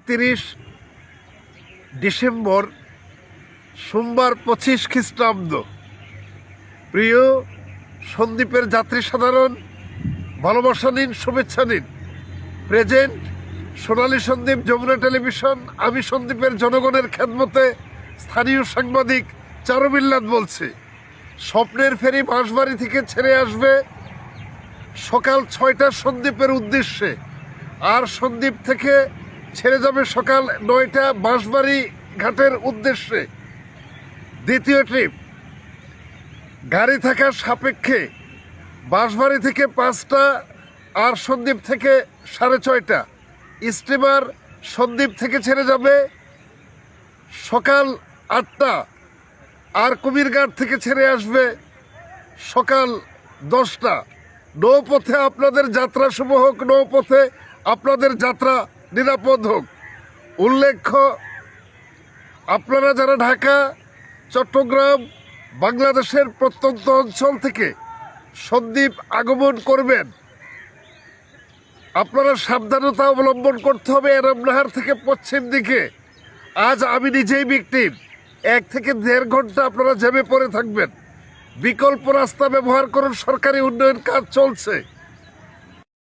30 December সোমবার 25 খ্রিস্টাব্দ। প্রিয় সন্দ্বীপের যাত্রী সাধারণ, ভালোবাসা নিন, শুভেচ্ছা নিন। প্রেজেন্ট সোনালী সন্দ্বীপ, যমুনা টেলিভিশন। আমি সন্দ্বীপের জনগণের খেদমতে স্থানীয় সাংবাদিক চারু মিল্লাত বলছি। স্বপ্নের ফেরি বাঁশবাড়ি থেকে ছেড়ে আসবে সকাল 6টার সন্দ্বীপের উদ্দেশ্যে, আর সন্দ্বীপ থেকে ছেড়ে যাবে সকাল 9টা বাঁশবাড়ি ঘাটের উদ্দেশ্যে। দ্বিতীয় ট্রিপ গাড়ি থাকার সাপেক্ষে বাঁশবাড়ি থেকে 5টা আর সন্দ্বীপ থেকে 6:30। স্টিমার সন্দ্বীপ থেকে ছেড়ে যাবে সকাল 8টা, আর কুমিরঘাট থেকে ছেড়ে আসবে সকাল 10টা। নৌপথে আপনাদের যাত্রা শুভ হোক, নৌপথে আপনাদের যাত্রা নিরাপদ হোক। উল্লেখ্য, আপনারা যারা ঢাকা, চট্টগ্রাম, বাংলাদেশের প্রত্যন্ত অঞ্চল থেকে সন্দ্বীপ আগমন করবেন, আপনারা সাবধানতা অবলম্বন করতে হবে। এনামনাহার থেকে পশ্চিম দিকে আজ আমি নিজেই ভিকটিম। 1 থেকে 1.5 ঘন্টা আপনারা জ্যামে পড়ে থাকবেন। বিকল্প রাস্তা ব্যবহার করুন, সরকারি উন্নয়ন কাজ চলছে।